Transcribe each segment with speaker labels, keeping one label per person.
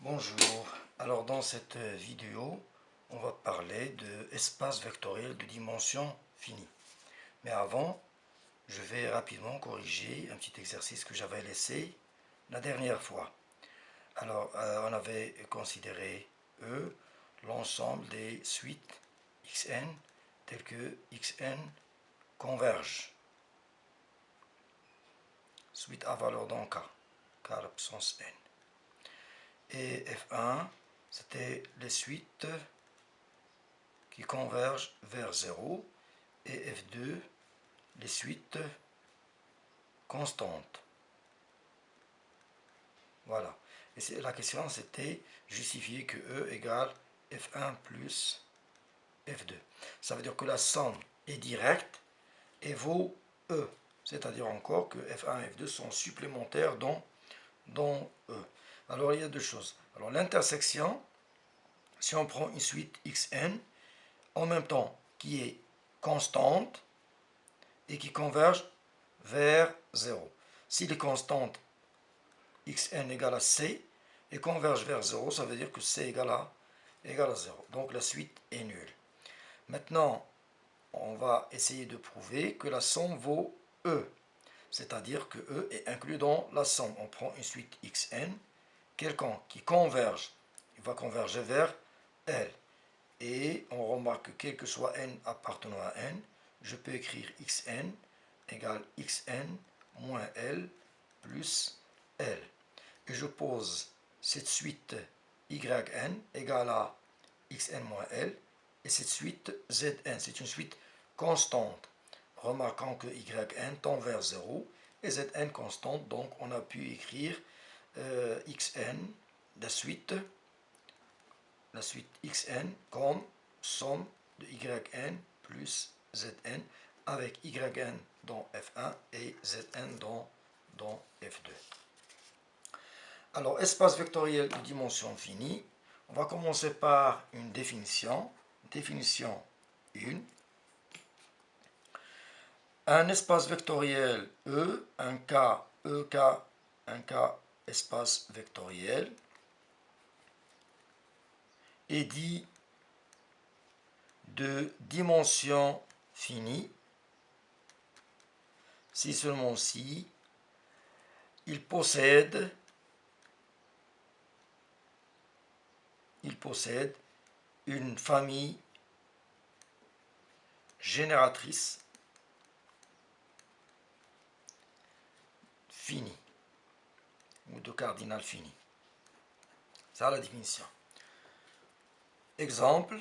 Speaker 1: Bonjour, alors dans cette vidéo, on va parler de espace vectoriel de dimension finie. Mais avant, je vais rapidement corriger un petit exercice que j'avais laissé la dernière fois. Alors, on avait considéré l'ensemble des suites xn telles que xn convergent. Suite à valeur dans k à la puissance n. Et F1, c'était les suites qui convergent vers 0, et F2, les suites constantes. Voilà. Et la question, c'était justifier que E égale F1 plus F2. Ça veut dire que la somme est directe et vaut E. C'est-à-dire encore que F1 et F2 sont supplémentaires dans E. Alors, il y a deux choses. Alors, l'intersection, si on prend une suite xn, en même temps qui est constante et qui converge vers 0. Si les constantes xn égale à c et converge vers 0, ça veut dire que c égale à 0. Donc la suite est nulle. Maintenant, on va essayer de prouver que la somme vaut E. C'est-à-dire que E est inclus dans la somme. On prend une suite xn, quelconque qui converge, il va converger vers L. Et on remarque que quel que soit n appartenant à n, je peux écrire xn égale xn moins L plus L. Et je pose cette suite yn égale à xn moins L et cette suite zn. C'est une suite constante. Remarquons que yn tend vers 0 et zn constante, donc on a pu écrire xn, la suite xn comme somme de yn plus zn avec yn dans F1 et zn dans F2. Alors, espace vectoriel de dimension finie, on va commencer par une définition. Définition 1. Un espace vectoriel E, un K, EK, un K espace vectoriel, est dit de dimension finie, si seulement si il possède une famille génératrice finie ou de cardinal fini. Ça, la définition. Exemple,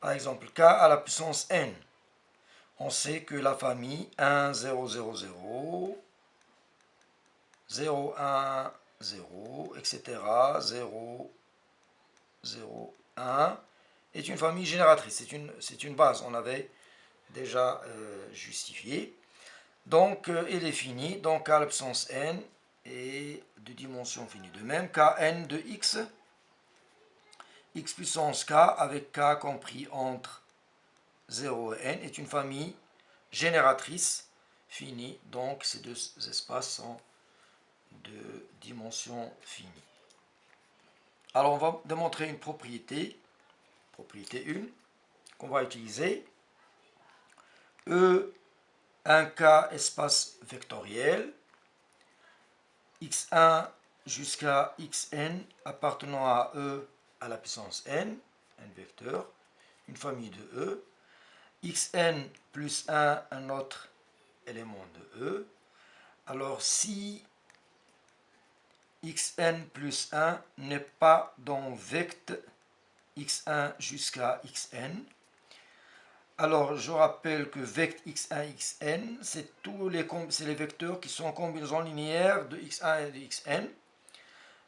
Speaker 1: par exemple, k à la puissance n. On sait que la famille 1, 0, 0, 0, 0, 1, 0, etc., 0, 0, 1, est une famille génératrice. C'est une base, on avait déjà justifié. Donc, elle est finie. Donc, k à la puissance n est de dimension finie. De même, kn de x puissance k avec k compris entre 0 et n est une famille génératrice finie. Donc, ces deux espaces sont de dimension finie. Alors, on va démontrer une propriété 1, qu'on va utiliser. E, un K espace vectoriel, x1 jusqu'à xn appartenant à E à la puissance n, un vecteur, une famille de E, xn plus 1, un autre élément de E. Alors, si xn plus 1 n'est pas dans vect x1 jusqu'à xn, alors je rappelle que vect x1, xn, c'est les vecteurs qui sont en combinaison linéaire de x1 et de xn.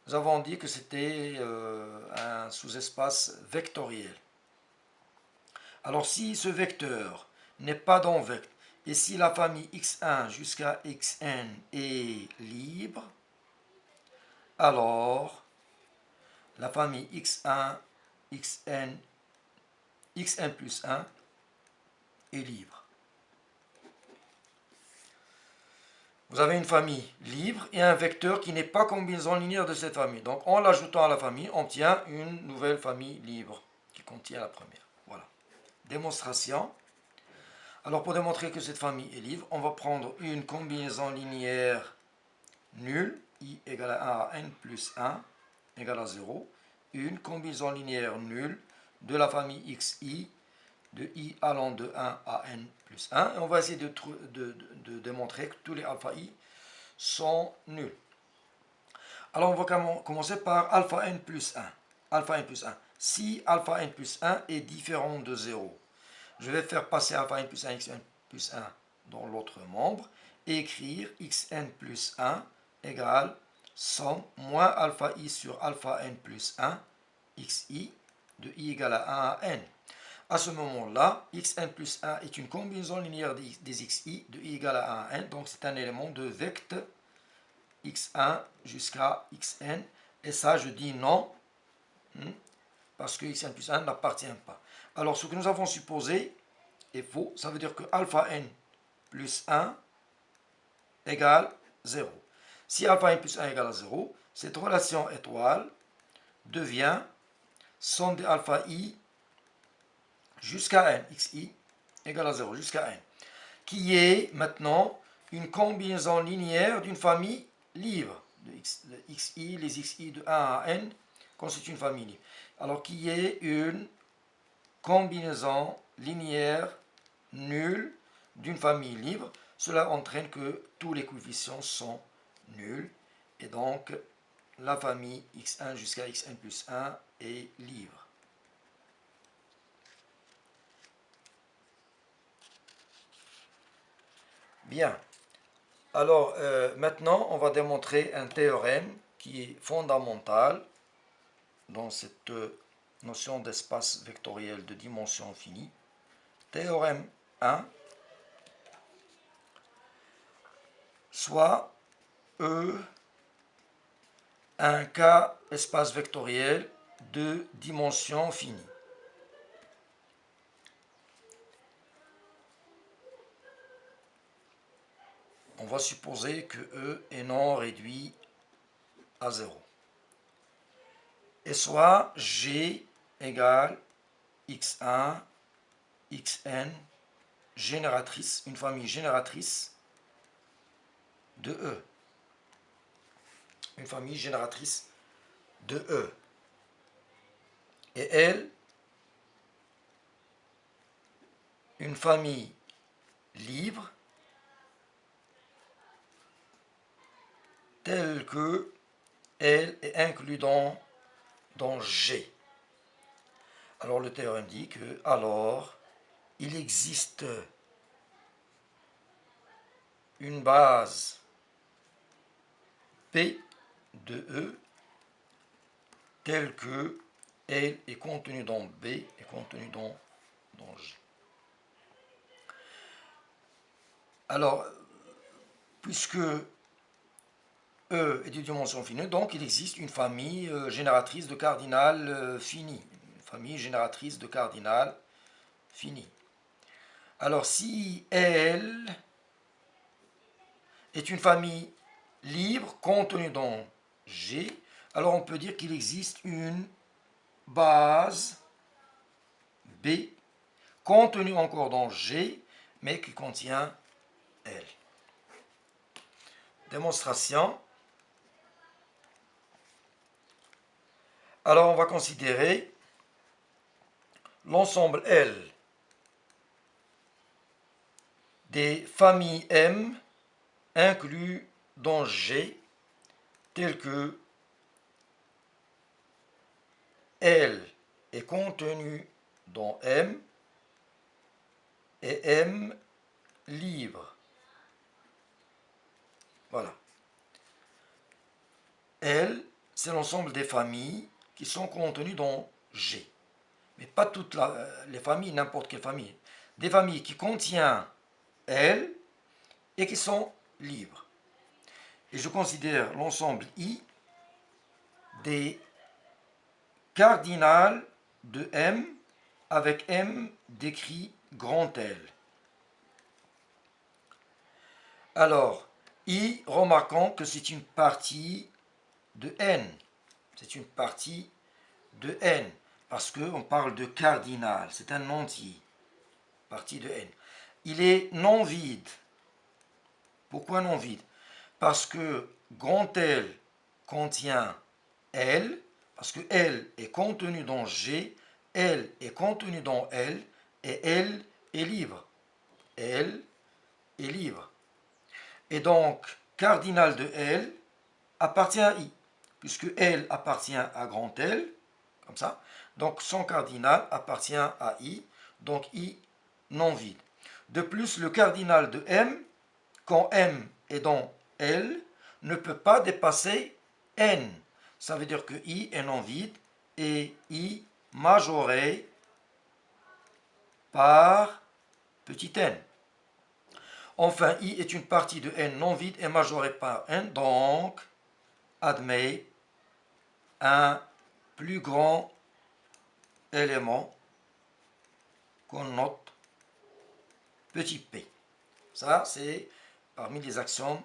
Speaker 1: Nous avons dit que c'était un sous-espace vectoriel. Alors si ce vecteur n'est pas dans vect, et si la famille x1 jusqu'à xn est libre, alors la famille x1, xn plus 1 est libre. vous avez une famille libre et un vecteur qui n'est pas combinaison linéaire de cette famille. Donc en l'ajoutant à la famille, on obtient une nouvelle famille libre qui contient la première. Voilà. Démonstration. Alors pour démontrer que cette famille est libre, on va prendre une combinaison linéaire nulle, i égale à 1 à n plus 1 égale à 0, une combinaison linéaire nulle de la famille xi, de i allant de 1 à n plus 1, et on va essayer de démontrer que tous les alpha i sont nuls. Alors on va commencer par alpha n plus 1. Alpha n plus 1. Si alpha n plus 1 est différent de 0, je vais faire passer alpha n plus 1, xn plus 1 dans l'autre membre et écrire xn plus 1 égale somme moins alpha i sur alpha n plus 1 xi de i égale à 1 à n. À ce moment-là, xn plus 1 est une combinaison linéaire des xi de i égale à 1 à n, donc c'est un élément de vecteur x1 jusqu'à xn, et ça je dis non, parce que xn plus 1 n'appartient pas. Alors ce que nous avons supposé est faux, ça veut dire que alpha n plus 1 égale 0. Si alpha n plus 1 égale à 0, cette relation étoile devient somme de alpha i jusqu'à n, xi égale à 0 jusqu'à n, qui est maintenant une combinaison linéaire d'une famille libre. Le xi, les xi de 1 à n constituent une famille libre. Alors qui est une combinaison linéaire nulle d'une famille libre. Cela entraîne que tous les coefficients sont nuls. Et donc, la famille x1 jusqu'à xn plus 1 est libre. Bien. Alors, maintenant, on va démontrer un théorème qui est fondamental dans cette notion d'espace vectoriel de dimension finie. Théorème 1, soit E un K espace vectoriel de dimension finie. On va supposer que E est non réduit à 0. Et soit G égale x1, xn, génératrice, une famille génératrice de E. Une famille génératrice de E. Et elle, une famille libre telle que elle est inclue dans G. Alors le théorème dit que alors il existe une base P de E telle que elle est contenue dans B et contenue dans G. Alors, puisque E est de dimension finie, donc il existe une famille génératrice de cardinal fini. Une famille génératrice de cardinal fini. Alors, si elle est une famille libre contenue dans G, alors on peut dire qu'il existe une base B contenue encore dans G, mais qui contient L. Démonstration. Alors on va considérer l'ensemble L des familles M inclus dans G, telles que L est contenu dans M et M libre. Voilà. L, c'est l'ensemble des familles qui sont contenues dans G. Mais pas toutes les familles, n'importe quelle famille. Des familles qui contiennent L et qui sont libres. Et je considère l'ensemble I des cardinales de M avec M décrit grand L. Alors, I, remarquons que c'est une partie de n. C'est une partie de n. Parce qu'on parle de cardinal. C'est un entier. Partie de n. Il est non vide. Pourquoi non vide? Parce que grand L contient L. Parce que L est contenu dans G. L est contenu dans L. Et L est libre. L est libre. Et donc, cardinal de L appartient à I, puisque L appartient à grand L, comme ça. Donc, son cardinal appartient à I, donc I non vide. De plus, le cardinal de M, quand M est dans L, ne peut pas dépasser N. Ça veut dire que I est non vide et I majoré par petit n. Enfin, I est une partie de n non vide et majorée par n, donc admet un plus grand élément qu'on note petit p. Ça, c'est parmi les axiomes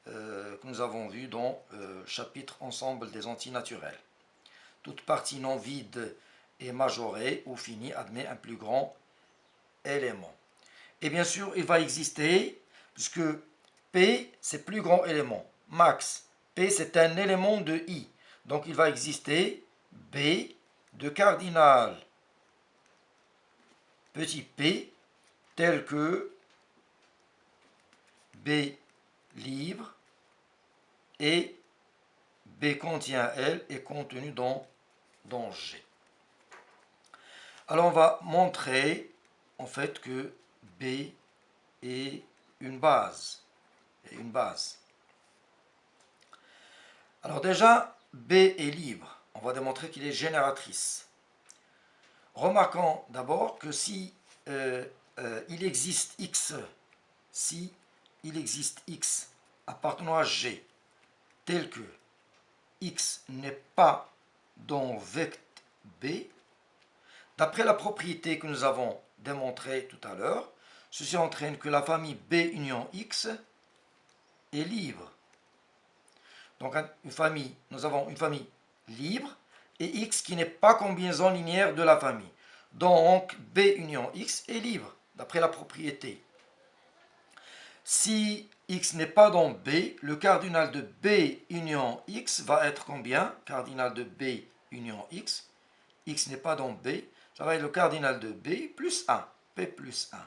Speaker 1: que nous avons vus dans le chapitre ensemble des entiers naturels. Toute partie non vide est majorée ou finie admet un plus grand élément. Et bien sûr, il va exister, puisque P, c'est plus grand élément. Max, P, c'est un élément de I. Donc, il va exister B de cardinal petit p, tel que B libre et B contient L est contenu dans G. Alors, on va montrer en fait que B est une base. Alors déjà, B est libre. On va démontrer qu'il est génératrice. Remarquons d'abord que si il existe X, appartenant à G, tel que X n'est pas dans vecteur B, d'après la propriété que nous avons démontrée tout à l'heure, ceci entraîne que la famille B union X est libre. Donc nous avons une famille libre et X qui n'est pas combinaison linéaire de la famille. Donc B union X est libre, d'après la propriété. Si X n'est pas dans B, le cardinal de B union X va être combien? Cardinal de B union X. X n'est pas dans B, ça va être le cardinal de B plus 1, P plus 1.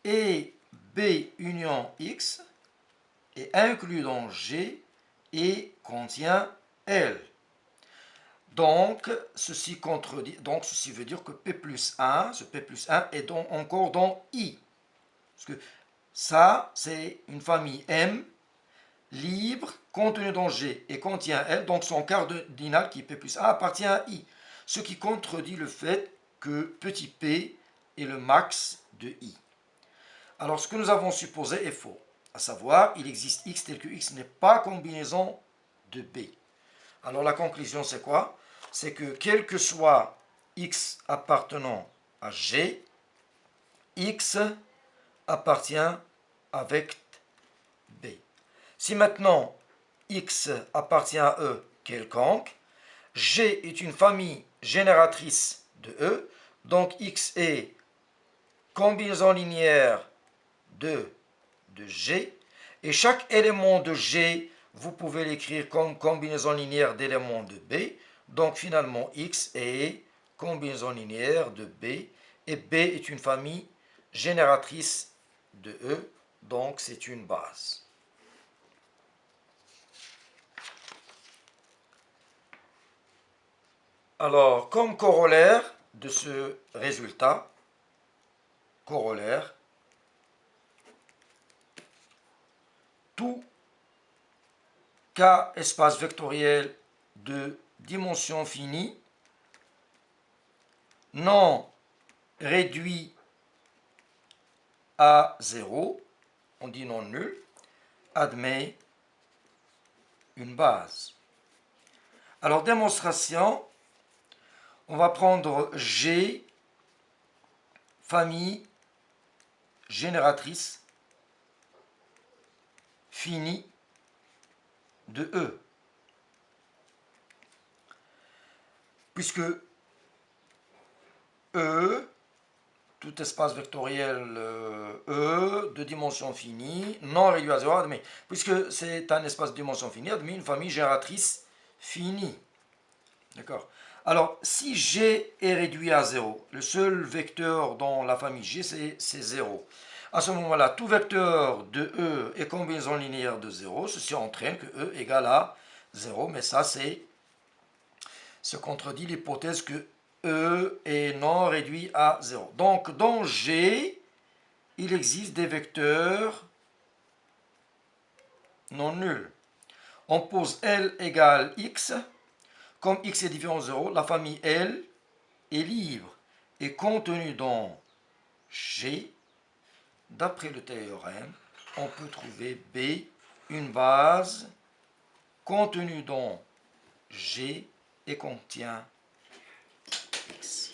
Speaker 1: Et B union X est inclus dans G et contient L. Donc, ceci veut dire que P plus 1, ce P plus 1 est donc encore dans I. Parce que ça, c'est une famille M libre, contenue dans G et contient L, donc son cardinal qui est P plus 1 appartient à I. Ce qui contredit le fait que petit p est le max de I. Alors, ce que nous avons supposé est faux. À savoir, il existe X tel que X n'est pas combinaison de B. Alors, la conclusion, c'est quoi? C'est que quel que soit X appartenant à G, X appartient à vecteur B. Si maintenant X appartient à E quelconque, G est une famille génératrice de E, donc X est combinaison linéaire de G, et chaque élément de G, vous pouvez l'écrire comme combinaison linéaire d'éléments de B, donc finalement X est combinaison linéaire de B, et B est une famille génératrice de E, donc c'est une base. Alors, comme corollaire de ce résultat, tout K espace vectoriel de dimension finie non réduit à 0, on dit non nul, admet une base. Alors, démonstration, on va prendre G, famille génératrice fini de E. Puisque E, tout espace vectoriel E de dimension finie, non réduit à 0, admet, puisque c'est un espace de dimension finie, admet une famille génératrice finie. D'accord. Alors, si G est réduit à 0, le seul vecteur dans la famille G, c'est 0. À ce moment-là, tout vecteur de E est combinaison linéaire de 0. Ceci entraîne que E égale à 0, mais ça, se contredit l'hypothèse que E est non réduit à 0. Donc, dans G, il existe des vecteurs non nuls. On pose L égale X. Comme X est différent de 0, la famille L est libre et contenue dans G. D'après le théorème, on peut trouver B, une base contenue dans G et contient X.